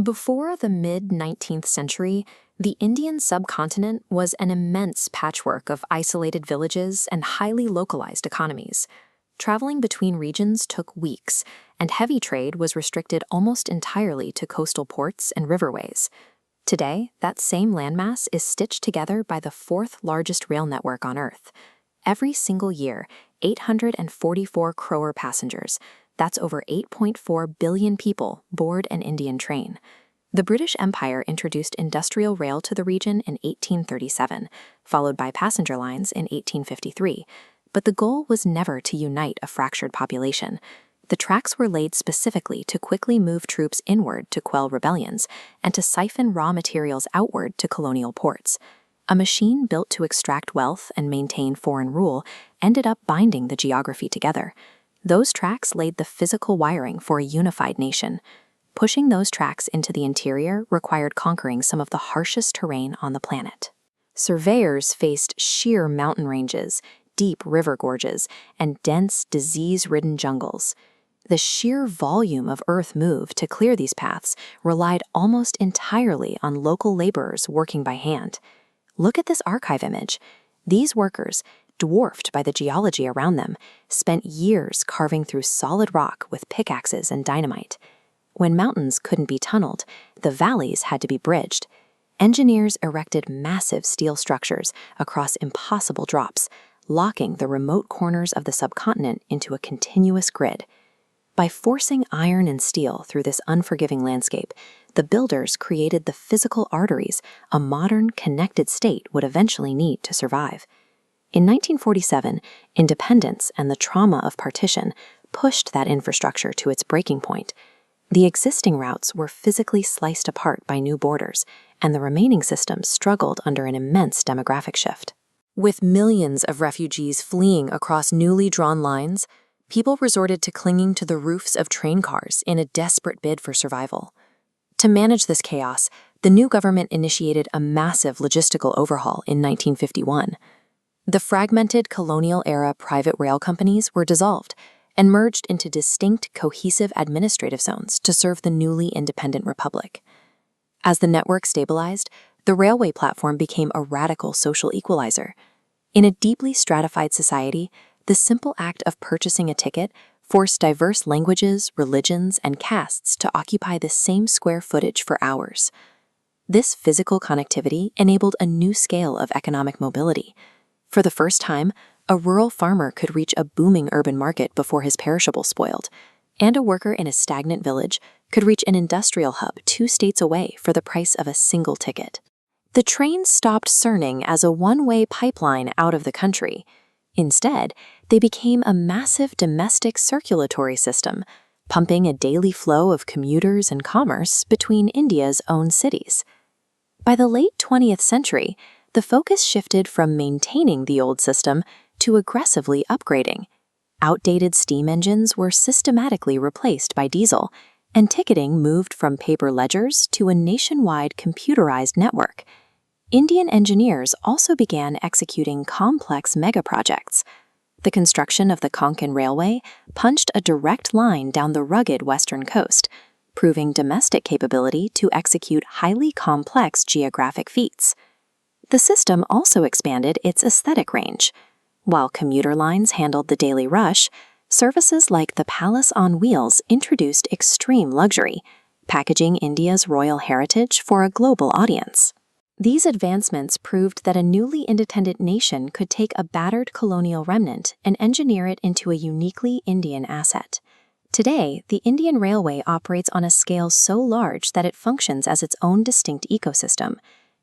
Before the mid-19th century, the Indian subcontinent was an immense patchwork of isolated villages and highly localized economies. Traveling between regions took weeks, and heavy trade was restricted almost entirely to coastal ports and riverways. Today, that same landmass is stitched together by the fourth largest rail network on Earth. Every single year, 844 crore passengers, that's over 8.4 billion people, board an Indian train. The British Empire introduced industrial rail to the region in 1837, followed by passenger lines in 1853. But the goal was never to unite a fractured population. The tracks were laid specifically to quickly move troops inward to quell rebellions and to siphon raw materials outward to colonial ports. A machine built to extract wealth and maintain foreign rule ended up binding the geography together. Those tracks laid the physical wiring for a unified nation. Pushing those tracks into the interior required conquering some of the harshest terrain on the planet. Surveyors faced sheer mountain ranges, deep river gorges, and dense, disease-ridden jungles. The sheer volume of earth moved to clear these paths relied almost entirely on local laborers working by hand. Look at this archive image. These workers, dwarfed by the geology around them, spent years carving through solid rock with pickaxes and dynamite. When mountains couldn't be tunneled, the valleys had to be bridged. Engineers erected massive steel structures across impossible drops, locking the remote corners of the subcontinent into a continuous grid. By forcing iron and steel through this unforgiving landscape, the builders created the physical arteries a modern, connected state would eventually need to survive. In 1947, independence and the trauma of partition pushed that infrastructure to its breaking point. The existing routes were physically sliced apart by new borders, and the remaining systems struggled under an immense demographic shift. With millions of refugees fleeing across newly drawn lines, people resorted to clinging to the roofs of train cars in a desperate bid for survival. To manage this chaos, the new government initiated a massive logistical overhaul in 1951. The fragmented colonial-era private rail companies were dissolved and merged into distinct, cohesive administrative zones to serve the newly independent republic. As the network stabilized, the railway platform became a radical social equalizer. In a deeply stratified society, the simple act of purchasing a ticket forced diverse languages, religions, and castes to occupy the same square footage for hours. This physical connectivity enabled a new scale of economic mobility. For the first time, a rural farmer could reach a booming urban market before his perishables spoiled, and a worker in a stagnant village could reach an industrial hub 2 states away for the price of a single ticket. The trains stopped serving as a one-way pipeline out of the country. Instead, they became a massive domestic circulatory system, pumping a daily flow of commuters and commerce between India's own cities. By the late 20th century, the focus shifted from maintaining the old system to aggressively upgrading. Outdated steam engines were systematically replaced by diesel, and ticketing moved from paper ledgers to a nationwide computerized network. Indian engineers also began executing complex megaprojects. The construction of the Konkan Railway punched a direct line down the rugged western coast, proving domestic capability to execute highly complex geographic feats. The system also expanded its aesthetic range. While commuter lines handled the daily rush, services like the Palace on Wheels introduced extreme luxury, packaging India's royal heritage for a global audience. These advancements proved that a newly independent nation could take a battered colonial remnant and engineer it into a uniquely Indian asset. Today, the Indian Railway operates on a scale so large that it functions as its own distinct ecosystem.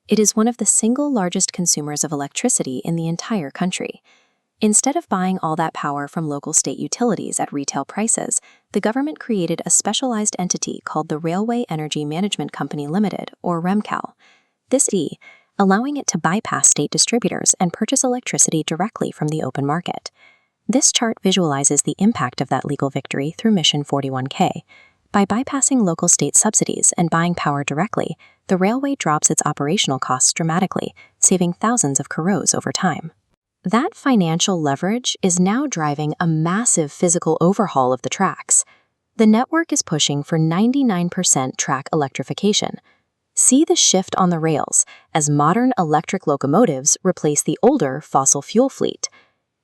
It is one of the single largest consumers of electricity in the entire country. Instead of buying all that power from local state utilities at retail prices, the government created a specialized entity called the Railway Energy Management Company Limited, or REMCAL. This allowing it to bypass state distributors and purchase electricity directly from the open market. This chart visualizes the impact of that legal victory through Mission 41K. By bypassing local state subsidies and buying power directly, the railway drops its operational costs dramatically, saving thousands of crores over time. That financial leverage is now driving a massive physical overhaul of the tracks. The network is pushing for 99% track electrification. See the shift on the rails as modern electric locomotives replace the older fossil fuel fleet.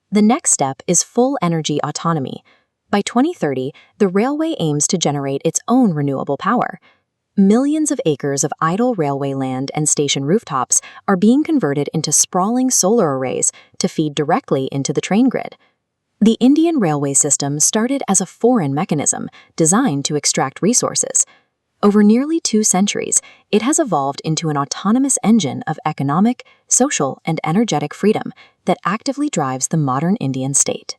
The next step is full energy autonomy. By 2030, the railway aims to generate its own renewable power. Millions of acres of idle railway land and station rooftops are being converted into sprawling solar arrays to feed directly into the train grid. The Indian railway system started as a foreign mechanism designed to extract resources. Over nearly 2 centuries, it has evolved into an autonomous engine of economic, social, and energetic freedom that actively drives the modern Indian state.